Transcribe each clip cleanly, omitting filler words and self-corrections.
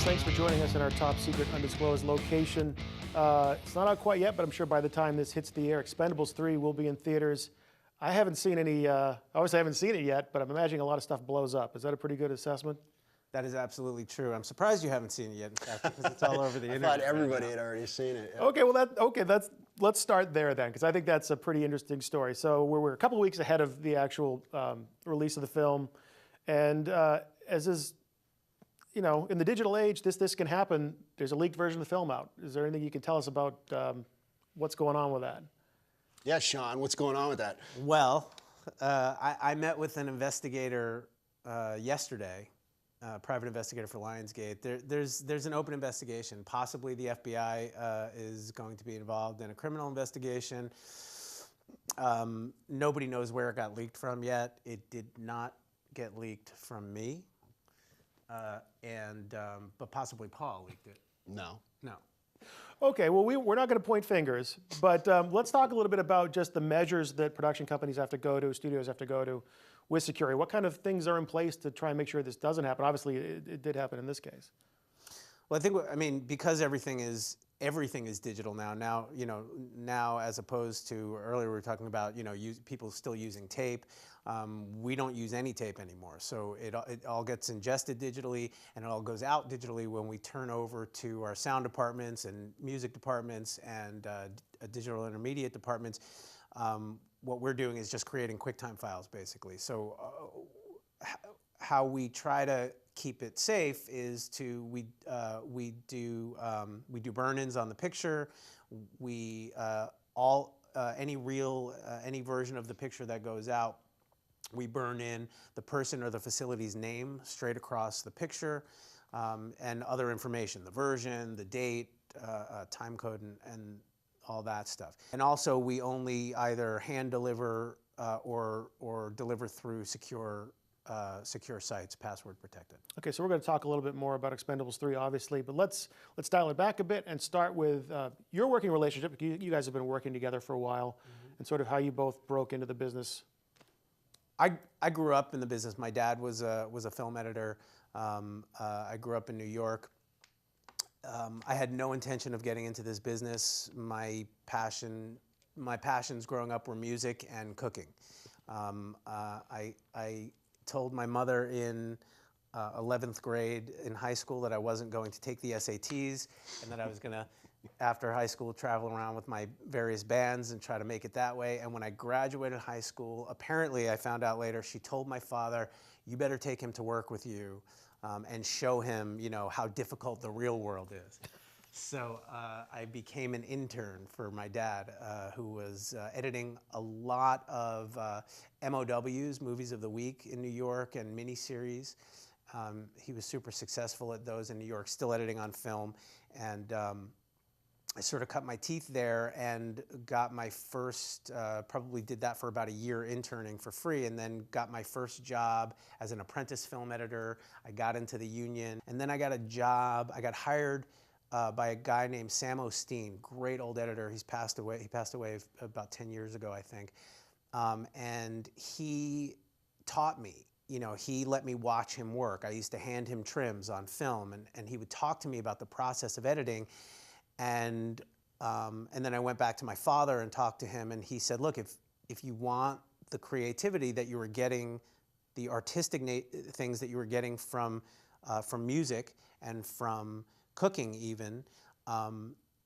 Thanks for joining us in our top secret undisclosed location. It's not out quite yet, but I'm sure by the time this hits the air, Expendables 3 will be in theaters. I haven't seen any, obviously I haven't seen it yet, but I'm imagining a lot of stuff blows up. Is that a pretty good assessment? That is absolutely true. I'm surprised you haven't seen it yet, in fact, because it's all over the internet. I thought everybody had already seen it. Yeah. Okay, well, let's start there then, because I think that's a pretty interesting story. So we're a couple weeks ahead of the actual release of the film, and as is, you know, in the digital age, this can happen. There's a leaked version of the film out. Is there anything you can tell us about what's going on with that? Yeah, Sean, what's going on with that? Well, I met with an investigator yesterday, private investigator for Lionsgate. There's an open investigation. Possibly the FBI is going to be involved in a criminal investigation. Nobody knows where it got leaked from yet. It did not get leaked from me, but possibly Paul leaked it. No. No. Okay, well, we're not going to point fingers, but let's talk a little bit about just the measures that production companies have to go to, studios have to go to with security. What kind of things are in place to try and make sure this doesn't happen? Obviously, it did happen in this case. Well, I mean, because everything is digital now. Now as opposed to earlier, we were talking about people still using tape. We don't use any tape anymore, so it all gets ingested digitally, and it all goes out digitally when we turn over to our sound departments and music departments and digital intermediate departments. What we're doing is just creating QuickTime files, basically. So how we try to keep it safe is we do burn-ins on the picture. Any version of the picture that goes out, we burn in the person or the facility's name straight across the picture, and other information, the version, the date, time code, and all that stuff. And also, we only either hand deliver or deliver through secure sites, password protected. Okay, so we're going to talk a little bit more about Expendables 3, obviously, but let's dial it back a bit and start with your working relationship. You guys have been working together for a while, and sort of how you both broke into the business. I grew up in the business. My dad was a film editor. I grew up in New York. I had no intention of getting into this business. My passions growing up were music and cooking. I told my mother in 11th grade in high school that I wasn't going to take the SATs, and that I was going to, after high school, travel around with my various bands and try to make it that way. And when I graduated high school, apparently I found out later, she told my father, "You better take him to work with you and show him, how difficult the real world is." So I became an intern for my dad, who was editing a lot of MOWs, Movies of the Week in New York, and miniseries. He was super successful at those in New York, still editing on film. And I sort of cut my teeth there and got my first, probably did that for about a year interning for free, and then got my first job as an apprentice film editor. I got into the union, and then I got a job. I got hired by a guy named Sam Osteen, great old editor. He's passed away. He passed away about 10 years ago, I think. And he taught me. He let me watch him work. I used to hand him trims on film, and he would talk to me about the process of editing. And then I went back to my father and talked to him, and he said, "Look, if you want the creativity that you were getting, the artistic things that you were getting from music and from cooking even,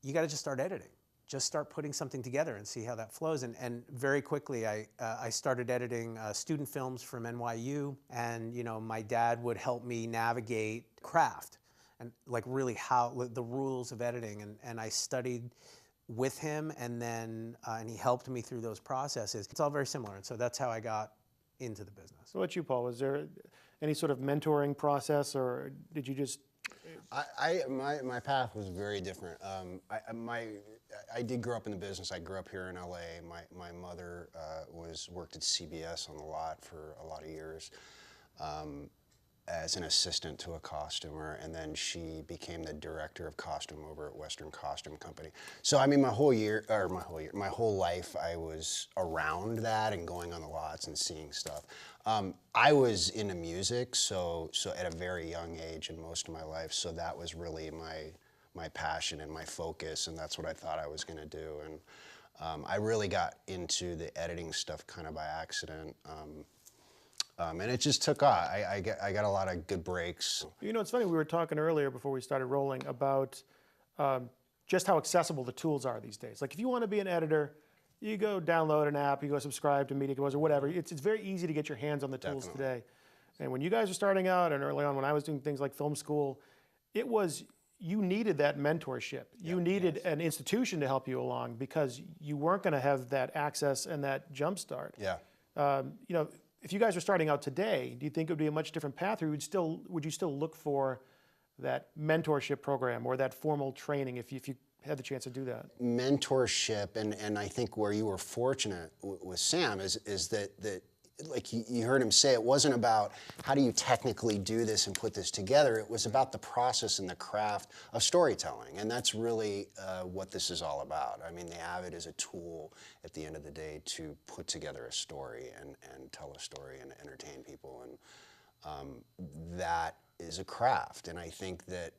you got to just start editing. Just start putting something together and see how that flows." And very quickly, I started editing student films from NYU, and my dad would help me navigate craft and really how the rules of editing, and I studied with him, and then and he helped me through those processes. It's all very similar, and so that's how I got into the business. So what about you, Paul? Was there any sort of mentoring process, or did you just? My path was very different. I did grow up in the business. I grew up here in LA. My mother worked at CBS on the lot for a lot of years. as an assistant to a costumer, and then she became the director of costume over at Western Costume Company. So I mean, my whole life, I was around that and going on the lots and seeing stuff. I was into music, so at a very young age in most of my life, so that was really my passion and my focus, and that's what I thought I was going to do. And I really got into the editing stuff kind of by accident. And it just took off. I got a lot of good breaks. You know, it's funny, we were talking earlier before we started rolling about just how accessible the tools are these days. Like if you want to be an editor, you go download an app, you go subscribe to Media Composer or whatever. It's very easy to get your hands on the tools today. And when you guys were starting out and early on when I was doing things like film school, you needed that mentorship. You needed an institution to help you along because you weren't going to have that access and that jump start. Yeah. You know, if you guys are starting out today, do you think it would be a much different path, or would you still look for that mentorship program or that formal training if you had the chance to do that? Mentorship, and I think where you were fortunate with Sam is that like you heard him say, it wasn't about how do you technically do this and put this together. It was about the process and the craft of storytelling, and that's really what this is all about. I mean, the Avid is a tool at the end of the day to put together a story and tell a story and entertain people, and that is a craft. And I think that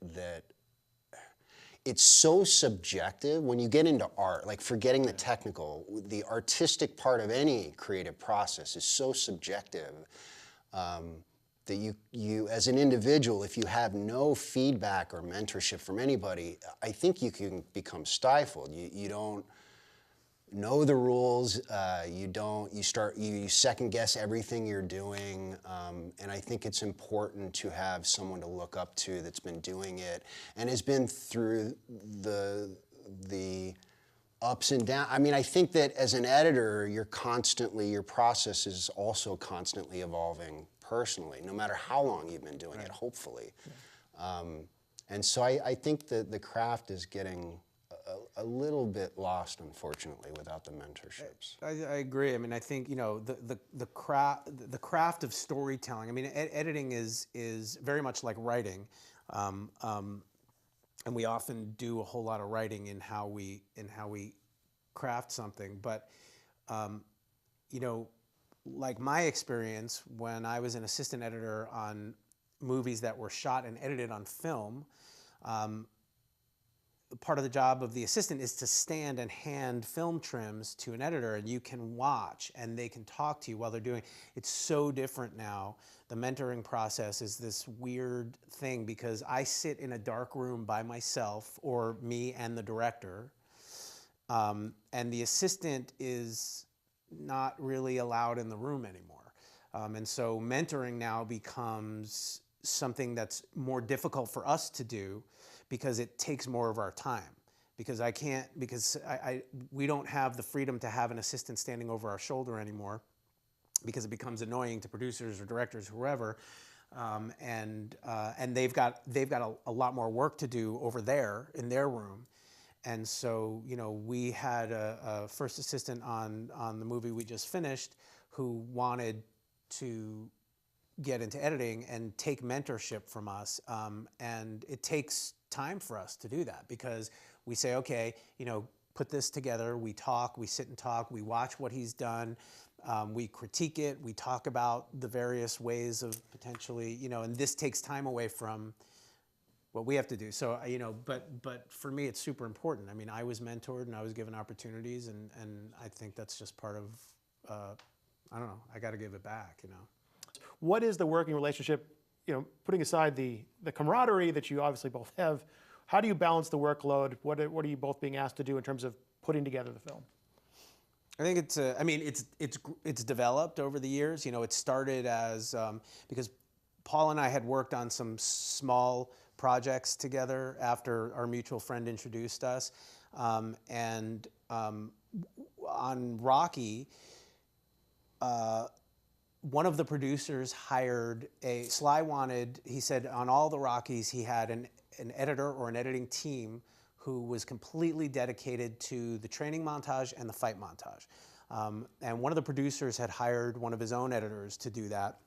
it's so subjective when you get into art, like forgetting the technical, the artistic part of any creative process is so subjective that you as an individual, if you have no feedback or mentorship from anybody, I think you can become stifled. You don't know the rules, you second guess everything you're doing, and I think it's important to have someone to look up to that's been doing it and has been through the ups and downs. I mean, I think that as an editor, your process is also constantly evolving personally, no matter how long you've been doing it, hopefully. And so I think that the craft is getting a little bit lost, unfortunately, without the mentorships. I agree. I mean, I think, you know, the craft of storytelling. I mean, editing is very much like writing, and we often do a whole lot of writing in how we craft something. But you know, like my experience when I was an assistant editor on movies that were shot and edited on film. Part of the job of the assistant is to stand and hand film trims to an editor, and you can watch and they can talk to you while they're doing. It's so different now. The mentoring process is this weird thing because I sit in a dark room by myself, or me and the director, and the assistant is not really allowed in the room anymore. And so mentoring now becomes something that's more difficult for us to do because it takes more of our time. Because we don't have the freedom to have an assistant standing over our shoulder anymore, because it becomes annoying to producers or directors, whoever, and they've got a lot more work to do over there in their room. And so, you know, we had a first assistant on the movie we just finished who wanted to get into editing and take mentorship from us, and it takes time for us to do that because we say, okay, you know, put this together, we talk, we sit and talk, we watch what he's done, we critique it, we talk about the various ways of potentially, you know, and this takes time away from what we have to do. So, you know, but for me, it's super important. I mean, I was mentored and I was given opportunities, and I think that's just part of, I don't know, I got to give it back, you know. What is the working relationship, you know, putting aside the camaraderie that you obviously both have, how do you balance the workload? What are you both being asked to do in terms of putting together the film? I think it's developed over the years. You know, it started as, because Paul and I had worked on some small projects together after our mutual friend introduced us. And on Rocky, one of the producers hired he said on all the Rockies he had an editor or an editing team who was completely dedicated to the training montage and the fight montage. And one of the producers had hired one of his own editors to do that.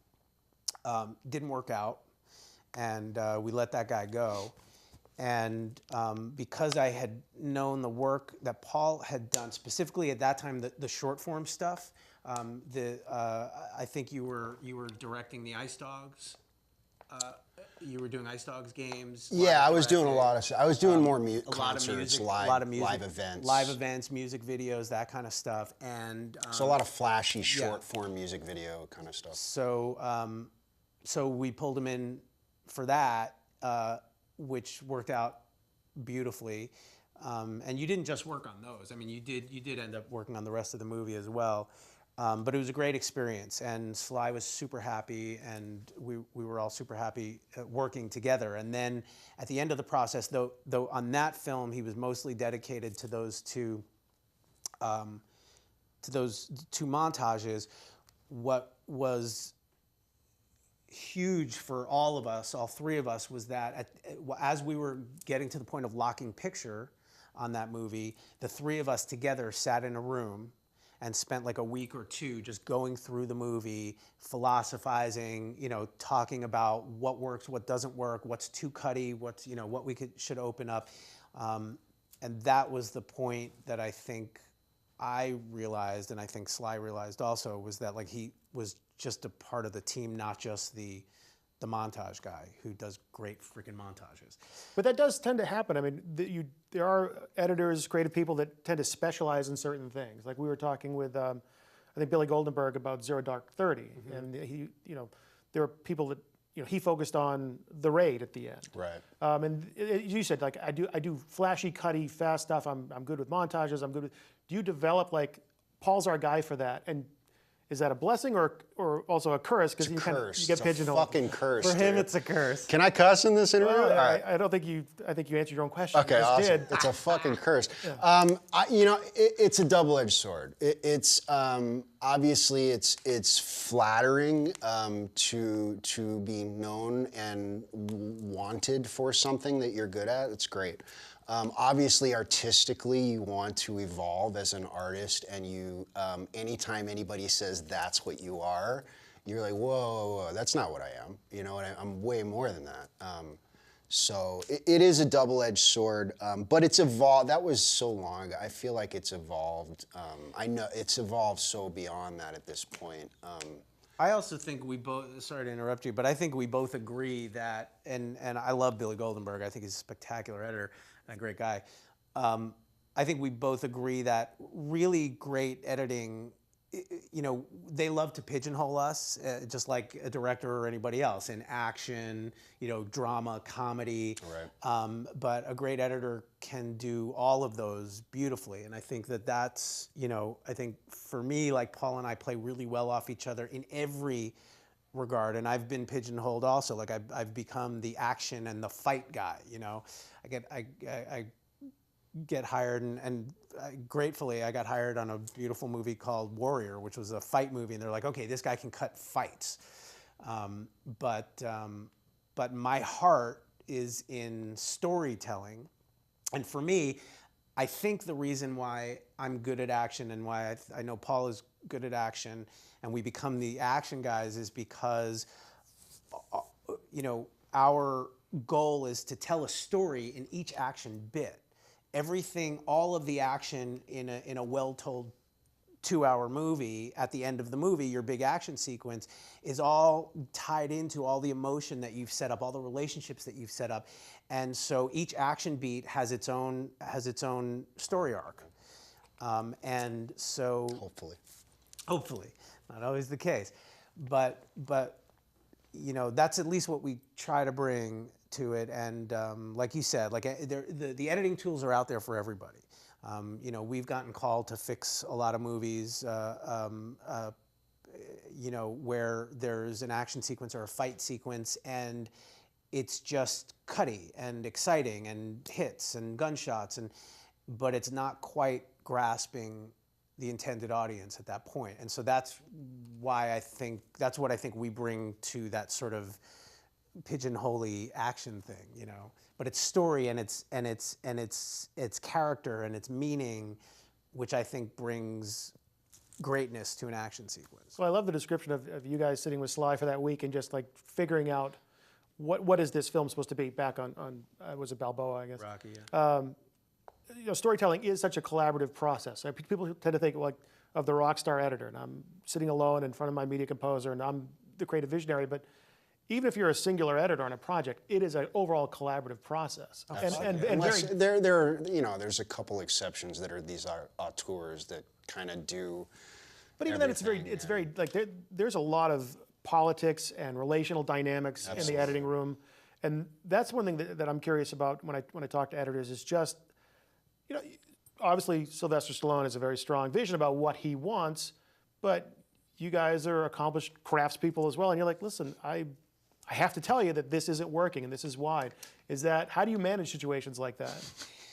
Didn't work out. and we let that guy go. And because I had known the work that Paul had done, specifically at that time, the short form stuff. I think you were directing the Ice Dogs. You were doing Ice Dogs games. Yeah, I was doing a lot of. I was doing more Concerts, concerts, a lot of music, live events, music videos, that kind of stuff, and so a lot of flashy short form music video kind of stuff. So, so we pulled him in for that, which worked out beautifully. And you didn't just work on those. I mean, you did end up working on the rest of the movie as well. But it was a great experience, and Sly was super happy, and we were all super happy working together. And then at the end of the process, though on that film he was mostly dedicated to those two montages. What was huge for all of us, all three of us, was that as we were getting to the point of locking picture on that movie, the three of us together sat in a room and spent like a week or two just going through the movie, philosophizing, talking about what works, what doesn't work, what's too cutty, what's, what we should open up. And that was the point that I think I realized, and I think Sly realized also, was that like he was just a part of the team, not just the montage guy who does great freaking montages. But that does tend to happen. I mean, there are editors, creative people that tend to specialize in certain things. Like we were talking with, I think Billy Goldenberg about Zero Dark 30, and he, there are people that, he focused on the raid at the end. Right. And you said, like, I do flashy, cutty, fast stuff. I'm good with montages. I'm good with. Do you develop like Paul's our guy for that? And is that a blessing or also a curse? Because you get pigeonholed. It's a fucking curse. For him, dude. it's a curse. Can I cuss in this interview? Well, All right. I don't think you. I think you answered your own question. Okay, You just awesome. did. It's a fucking curse. It's a double-edged sword. It's obviously it's flattering to be known and wanted for something that you're good at. It's great. Obviously, artistically, you want to evolve as an artist, and you, anytime anybody says that's what you are, you're like, whoa, that's not what I am. I'm way more than that. So it is a double-edged sword, but it's evolved. That was so long ago. I feel like it's evolved. I know it's evolved so beyond that at this point. I also think we both, sorry to interrupt you, but I think we both agree that, and I love Billy Goldenberg. I think he's a spectacular editor and a great guy. I think we both agree that really great editing, they love to pigeonhole us, just like a director or anybody else, in action, drama, comedy. Right. But a great editor can do all of those beautifully. And I think that's, I think for me, like Paul and I play really well off each other in every regard. And I've been pigeonholed also. Like I've become the action and the fight guy, I get hired, and gratefully I got hired on a beautiful movie called Warrior, which was a fight movie, and they're like, okay, this guy can cut fights. But my heart is in storytelling, and for me, I think the reason why I'm good at action and why I know Paul is good at action, and we become the action guys, is because our goal is to tell a story in each action bit. Everything, all of the action in a well-told 2-hour movie, at the end of the movie, your big action sequence, is all tied into all the emotion that you've set up, all the relationships that you've set up. And so each action beat has its own story arc. And so hopefully, not always the case, but that's at least what we try to bring to it. And like you said, like the editing tools are out there for everybody. We've gotten called to fix a lot of movies, where there's an action sequence or a fight sequence, and it's just cutty and exciting and hits and gunshots, but it's not quite grasping the intended audience at that point. And so that's what I think we bring to that sort of pigeonholy action thing, But it's story and it's character and its meaning, which I think brings greatness to an action sequence. Well, I love the description of you guys sitting with Sly for that week and just like figuring out what is this film supposed to be? Back on was it Balboa? I guess. Rocky. Yeah. Storytelling is such a collaborative process. People tend to think like of the rock star editor, and I'm sitting alone in front of my media composer, and I'm the creative visionary. But even if you're a singular editor on a project, it is an overall collaborative process. And Unless, very, there are, there's a couple exceptions that are these auteurs that kind of do. but even then, it's very like there's a lot of politics and relational dynamics in the editing room, and that's one thing that I'm curious about when I talk to editors is just, obviously Sylvester Stallone has a very strong vision about what he wants, but you guys are accomplished craftspeople as well, and you're like, listen, I have to tell you that this isn't working, and this is why. How do you manage situations like that?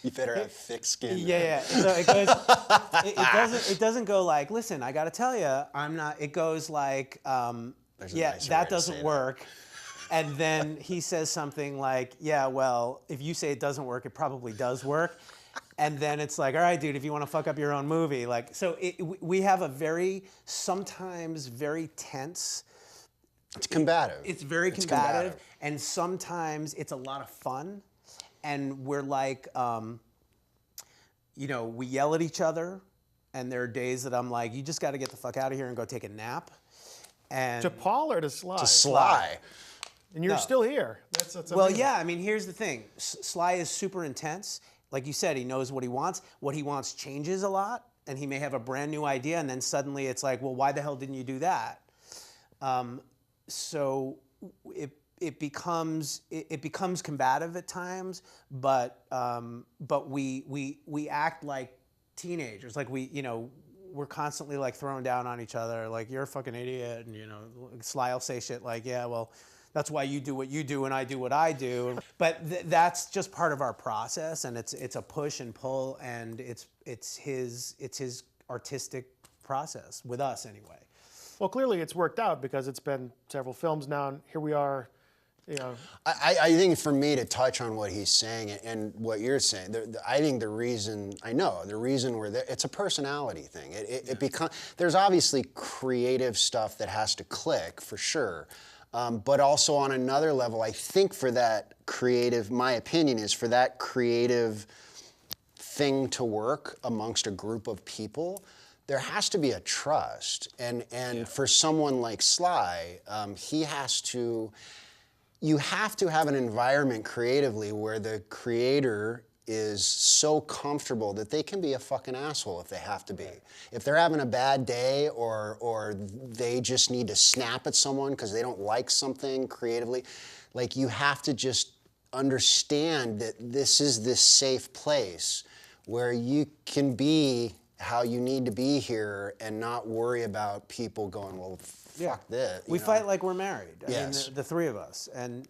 You better have thick skin. Yeah. So it goes. It doesn't go like, listen, I got to tell you, I'm not. It goes like, yeah, that doesn't work. And then he says something like, yeah, well, if you say it doesn't work, it probably does work. And then it's like, all right, dude, if you want to fuck up your own movie, like, so we have a sometimes very tense. It's combative. It's very combative, and sometimes it's a lot of fun. And we're like, we yell at each other, and there are days that I'm like, you just got to get the fuck out of here and go take a nap. And To Paul or to Sly? To Sly. And you're still here. That's well, amazing. yeah, I mean, here's the thing. Sly is super intense. Like you said, he knows what he wants. What he wants changes a lot, and he may have a brand new idea, and then suddenly it's like, well, why the hell didn't you do that? So it becomes combative at times, but we act like teenagers, like we're constantly like throwing down on each other, like you're a fucking idiot, and Sly will say shit like, yeah, well, that's why you do what you do and I do what I do. But that's just part of our process, and it's a push and pull, and it's his artistic process with us anyway. Well, clearly it's worked out because it's been several films now, and here we are. I think for me to touch on what he's saying and what you're saying, I think the reason we're there, it's a personality thing. There's obviously creative stuff that has to click for sure, but also on another level, I think for that creative, my opinion is for that creative thing to work amongst a group of people, there has to be a trust, and for someone like Sly, you have to have an environment creatively where the creator is so comfortable that they can be a fucking asshole if they have to be. If they're having a bad day or they just need to snap at someone because they don't like something creatively, like you have to just understand that this is this safe place where you can be how you need to be here and not worry about people going, well, fuck this. We fight like we're married. I Yes. mean, the three of us, and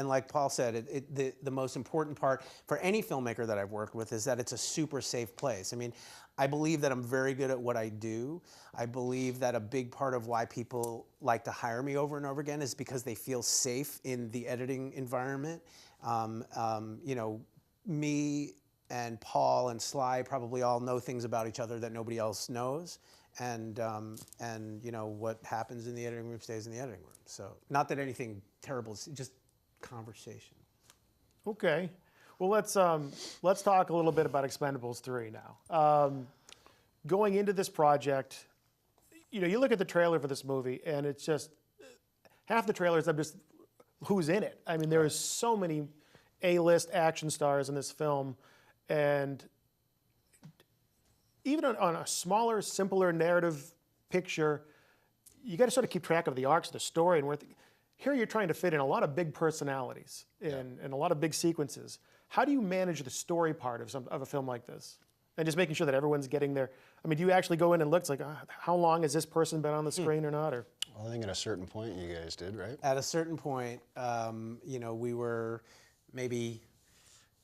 like Paul said, the most important part for any filmmaker that I've worked with is that it's a super safe place. I mean, I believe that I'm very good at what I do. I believe that a big part of why people like to hire me over and over again is because they feel safe in the editing environment. Me and Paul and Sly probably all know things about each other that nobody else knows. And what happens in the editing room stays in the editing room. So not that anything terrible, it's just conversation. Okay. Well, let's talk a little bit about Expendables 3 now. Going into this project, you look at the trailer for this movie, and it's just half the trailers. I'm just who's in it. I mean, there is so many A-list action stars in this film, and even on a smaller, simpler narrative picture, you got to sort of keep track of the arcs of the story. And here you're trying to fit in a lot of big personalities and a lot of big sequences. How do you manage the story part of a film like this? And just making sure that everyone's getting there. I mean, do you actually go in and look? It's like, how long has this person been on the screen or not? Or Well, I think at a certain point you guys did, right? At a certain point, we were maybe,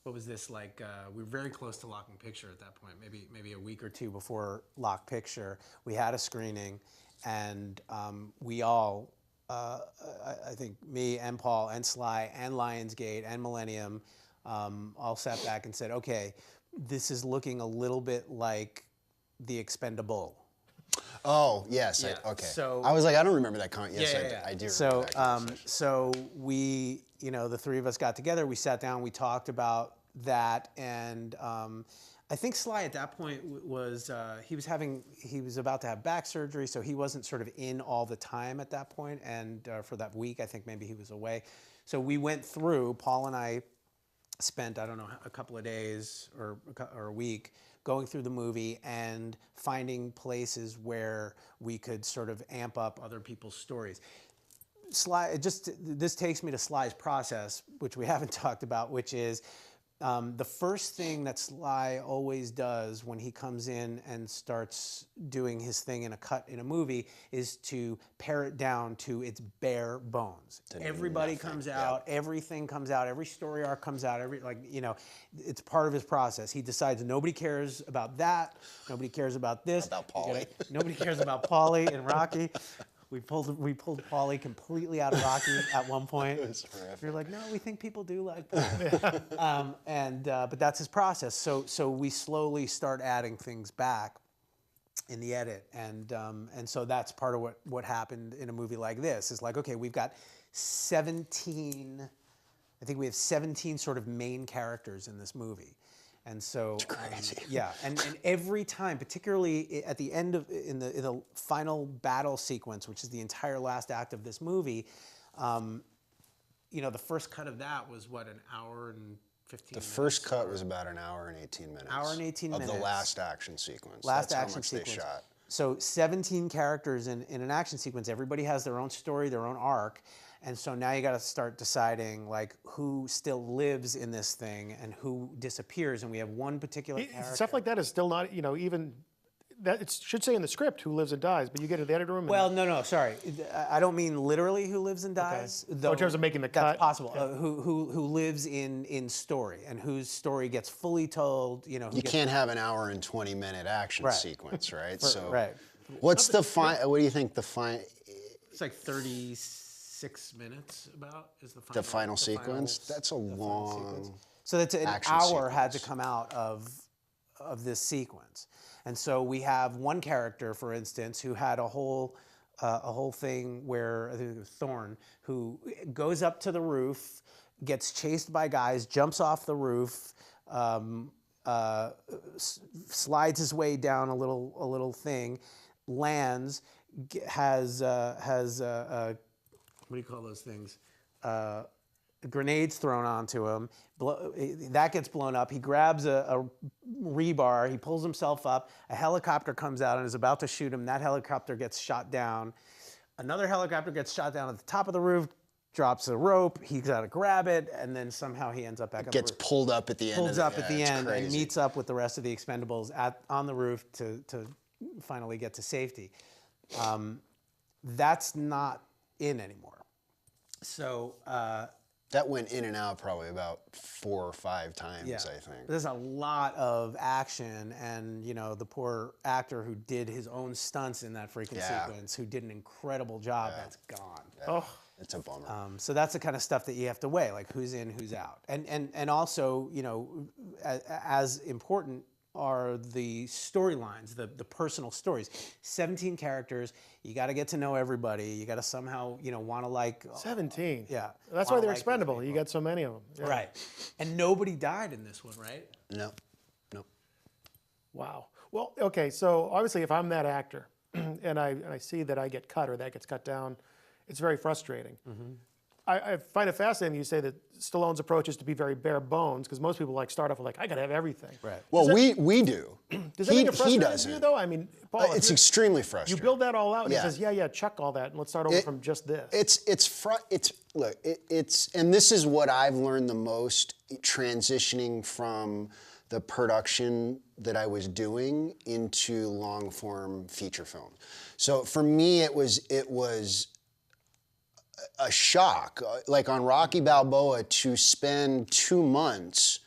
what was this, like, we were very close to locking picture at that point, maybe a week or two before lock picture. We had a screening, and we all, I think me and Paul and Sly and Lionsgate and Millennium all sat back and said, okay, this is looking a little bit like The Expendable. Oh, yes. Yeah, Okay. so- I was like, I don't remember that comment. Yes, Yeah. I do So, remember that conversation. so we, the three of us got together. We sat down. We talked about that, and I think Sly at that point was he was about to have back surgery, so he wasn't sort of in all the time at that point. And for that week, I think maybe he was away. So we went through. Paul and I spent, I don't know, a couple of days or a week going through the movie and finding places where we could sort of amp up other people's stories. Sly, this takes me to Sly's process, which we haven't talked about, which is the first thing that Sly always does when he comes in and starts doing his thing in a cut in a movie is to pare it down to its bare bones. Everybody comes out, everything comes out, every story arc comes out, it's part of his process. He decides nobody cares about that, nobody cares about this. About Paulie. Nobody cares about Paulie and Rocky. We pulled Paulie completely out of Rocky at one point. It was horrific. You're like, no, we think people do like Paulie. But that's his process. So we slowly start adding things back in the edit, and so that's part of what happened in a movie like this. Is like, okay, we've got 17. I think we have 17 sort of main characters in this movie. And so, and every time, particularly at the end in the final battle sequence, which is the entire last act of this movie, the first cut of that was what, an hour and 15 minutes? The first cut was about an hour and 18 minutes. Hour and 18 minutes. Of the last action sequence. Last That's action how much sequence. they shot. So 17 characters in an action sequence. Everybody has their own story, their own arc. And so now you got to start deciding like who still lives in this thing and who disappears. And we have one particular character. Stuff like that is still not, even that it should say in the script who lives and dies, but you get to the editor room. Well, no, sorry. I don't mean literally who lives and dies. Okay. Though in terms of making the cut. That's possible. Yeah. Who lives in story and whose story gets fully told. You can't have an hour and 20-minute action sequence, right? Right. What's the what do you think the It's like 36 minutes about is the final sequence? That's a long. So that's an hour sequence. had to come out of this sequence. And so we have one character, for instance, who had a whole thing where I think it was Thorne, who goes up to the roof, gets chased by guys, jumps off the roof, slides his way down a little thing, lands, has what do you call those things? Grenades thrown onto him. That gets blown up. He grabs a rebar. He pulls himself up. A helicopter comes out and is about to shoot him. That helicopter gets shot down. Another helicopter gets shot down at the top of the roof, drops a rope. He's got to grab it, and then somehow he ends up back on the roof. Gets pulled up at the end. Pulls up at the end and meets up with the rest of the Expendables on the roof to finally get to safety. That's not in anymore. So. That went in and out probably about 4 or 5 times, I think. There's a lot of action, and the poor actor who did his own stunts in that freaking sequence, who did an incredible job, that's gone. Oh, it's a bummer. So that's the kind of stuff that you have to weigh, like who's in, who's out, and also as important are the storylines, the personal stories. 17 characters. You got to get to know everybody. You got to somehow, want to like. 17. Yeah. That's why they're expendable. You got so many of them. Yeah. Right. And nobody died in this one, right? No. Wow. Well, okay. So obviously, if I'm that actor, and I see that I get cut or that gets cut down, it's very frustrating. Mm-hmm. I find it fascinating you say that Stallone's approach is to be very bare bones, because most people start off with I got to have everything. Right. Well, we do. Does that make it frustrating doesn't. to you, though? I mean, Paul, it's extremely frustrating. You build that all out, and Yeah. he says, yeah, chuck all that, and let's start over from just this. And this is what I've learned the most transitioning from the production that I was doing into long form feature film. So for me, it was a shock, like on Rocky Balboa, to spend 2 months,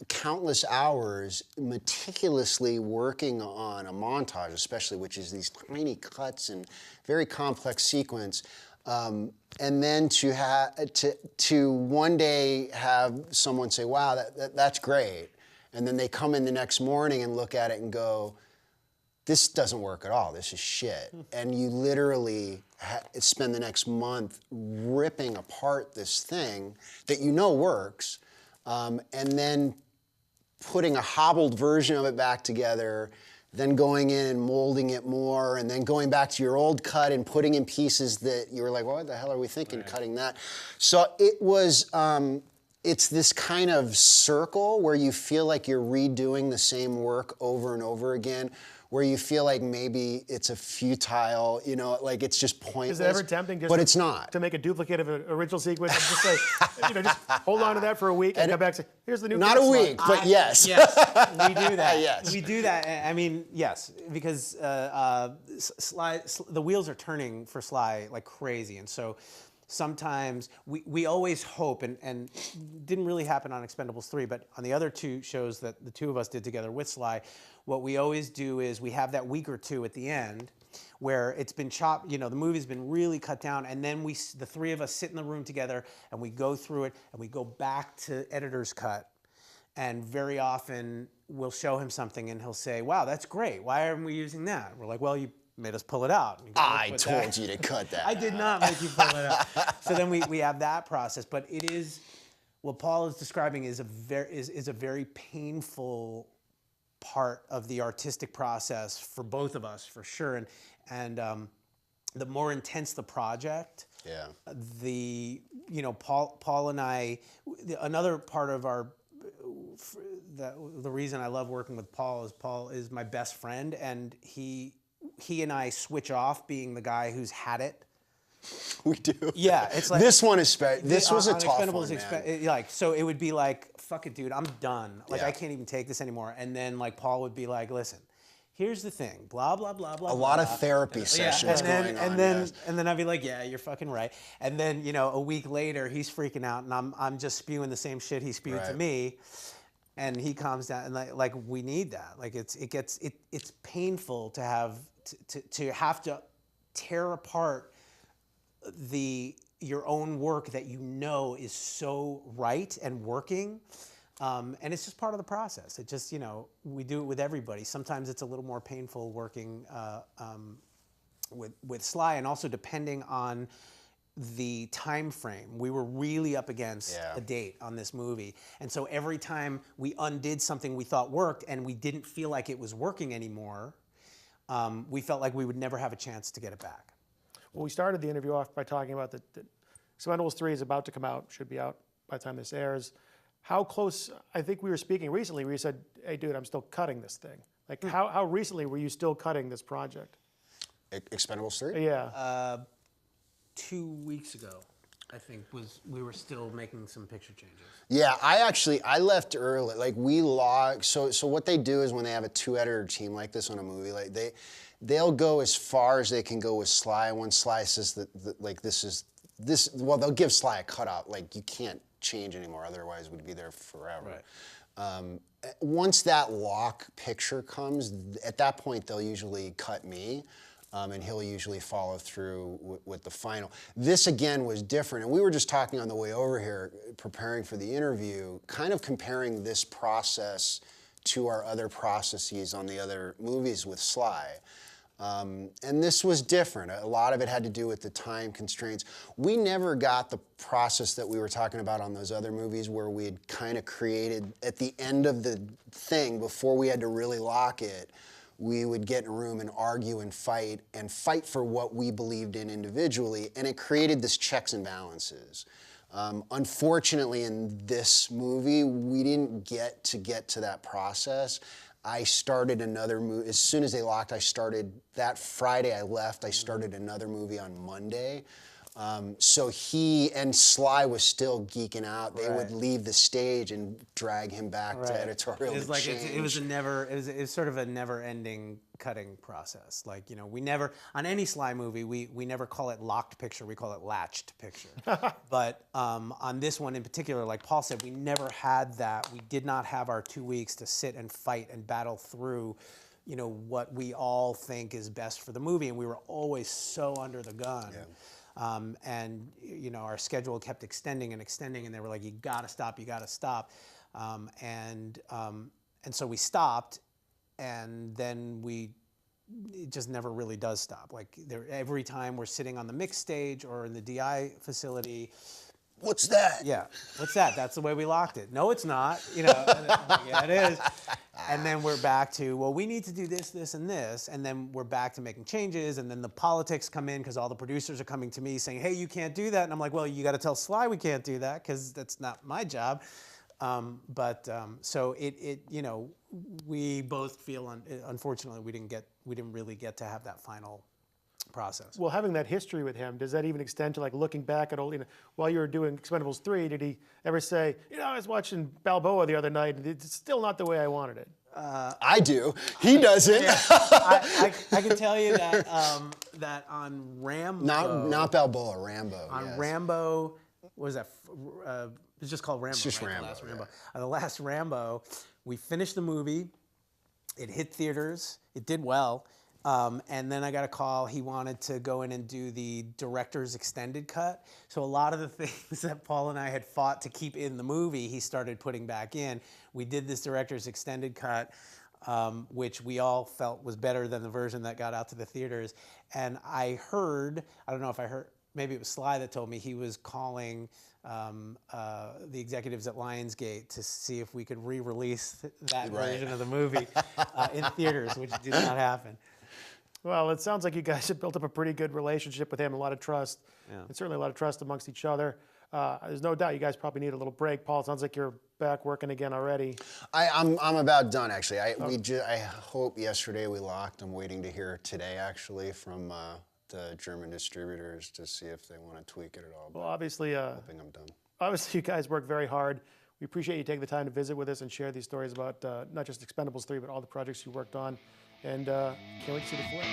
countless hours, meticulously working on a montage, especially, which is these tiny cuts and very complex sequence, and then to one day have someone say, "Wow, that's great," and then they come in the next morning and look at it and go, this doesn't work at all. This is shit. And you literally spend the next month ripping apart this thing that you know works, and then putting a hobbled version of it back together, then going in and molding it more, and then going back to your old cut and putting in pieces that you were like, what the hell are we thinking, cutting that? So it was, it's this kind of circle where you feel like you're redoing the same work over and over again, where you feel like maybe it's a futile, you know, like it's just pointless. Is it ever tempting just but it's not. to make a duplicate of an original sequence and just say, you know, just hold on to that for a week and come back and say, here's the new Not a cut slot. week, but yes. Yes, we do that. Yes. We do that. I mean, yes, because the wheels are turning for Sly like crazy, and so sometimes we always hope, and didn't really happen on Expendables 3, but on the other two shows that the two of us did together with Sly, what we always do is we have that week or two at the end where it's been chopped, you know, the movie's been really cut down, and then the three of us sit in the room together and we go through it and we go back to editor's cut, and very often we'll show him something and he'll say, wow, that's great, why aren't we using that? We're like, well, you made us pull it out. I told you to cut that. I did not make you pull it out. So then we have that process, but it is, what Paul is describing is a very painful part of the artistic process for both of us, for sure. And the more intense the project, Yeah. Paul and I, another part of the reason I love working with Paul is my best friend, and he and I switch off being the guy who's had it. We do. Yeah, it's like this one is this was a on tough Expendables one, man. like, so it would be like, fuck it, dude, I'm done. Like, Yeah. I can't even take this anymore. And then like Paul would be like, listen, here's the thing, blah blah blah blah. A lot of therapy sessions going on. Yes. And then I'd be like, yeah, you're fucking right. And then, you know, a week later, he's freaking out, and I'm just spewing the same shit he spewed to Right. me. And he calms down, and like we need that. Like it's painful to have to tear apart your own work that you know is so right and working, and it's just part of the process. It just, you know, we do it with everybody. Sometimes it's a little more painful working with Sly, and also depending on the time frame. We were really up against a date on this movie, and so every time we undid something we thought worked and we didn't feel like it was working anymore, we felt like we would never have a chance to get it back. Well, we started the interview off by talking about that Expendables 3 is about to come out, should be out by the time this airs. How close, I think we were speaking recently where you said, hey, dude, I'm still cutting this thing. Like, how recently were you still cutting this project? Expendables 3? Yeah. 2 weeks ago, I think, we were still making some picture changes. Yeah, I left early. Like we log. So what they do is when they have a 2-editor team like this on a movie, like they'll go as far as they can go with Sly. When Sly says that like this, well, they'll give Sly a cutout. Like you can't change anymore, otherwise we'd be there forever. Right. Once that lock picture comes, at that point they'll usually cut me. And he'll usually follow through with the final. This again was different, and we were just talking on the way over here, preparing for the interview, kind of comparing this process to our other processes on the other movies with Sly. And this was different. A lot of it had to do with the time constraints. We never got the process that we were talking about on those other movies where we had kind of created, at the end of the thing, before we had to really lock it, we would get in a room and argue and fight for what we believed in individually, and it created this checks and balances. Unfortunately, in this movie, we didn't get to that process. I started another movie, as soon as they locked, that Friday I left, I started another movie on Monday. So he and Sly was still geeking out. They would leave the stage and drag him back to editorial. It was like it was sort of a never-ending cutting process. Like, you know, we never, on any Sly movie, we never call it locked picture. We call it latched picture. But on this one in particular, like Paul said, we never had that. We did not have our 2 weeks to sit and fight and battle through, you know, what we all think is best for the movie, and we were always so under the gun. Yeah. And you know, our schedule kept extending and extending, and they were like, "You gotta stop, you gotta stop," and so we stopped, and then we it just never really does stop. Like every time we're sitting on the mix stage or in the DI facility, What's that? yeah, what's that? That's the way we locked it. No, it's not. You know, and I'm like, yeah, it is. And then we're back to, well, we need to do this, this, and this. And then we're back to making changes. And then the politics come in because all the producers are coming to me saying, hey, you can't do that. And I'm like, well, you got to tell Sly we can't do that because that's not my job. So you know, we both feel, unfortunately, we didn't really get to have that final process. Well, having that history with him, does that even extend to like looking back at old, while you were doing Expendables 3, did he ever say, I was watching Balboa the other night and it's still not the way I wanted it? I do. He doesn't. Yeah. I can tell you that that on Rambo. Not Balboa, Rambo. On yes. Rambo, what was that? It's just called Rambo. It's just right? Rambo, The last yeah. Rambo. On the last Rambo, we finished the movie. It hit theaters. It did well. And then I got a call. He wanted to go in and do the director's extended cut. So a lot of the things that Paul and I had fought to keep in the movie, he started putting back in. We did this director's extended cut, which we all felt was better than the version that got out to the theaters. And I don't know if I heard, maybe it was Sly that told me he was calling the executives at Lionsgate to see if we could re-release that version of the movie in theaters, which did not happen. Well, it sounds like you guys have built up a pretty good relationship with him, a lot of trust, and certainly a lot of trust amongst each other. There's no doubt you guys probably need a little break. Paul, it sounds like you're back working again already. I'm about done actually. I hope yesterday we locked. I'm waiting to hear today actually from the German distributors to see if they want to tweak it at all. Well, obviously, hoping I'm done. Obviously, you guys work very hard. We appreciate you taking the time to visit with us and share these stories about not just Expendables 3, but all the projects you worked on. And can't wait to see the flip.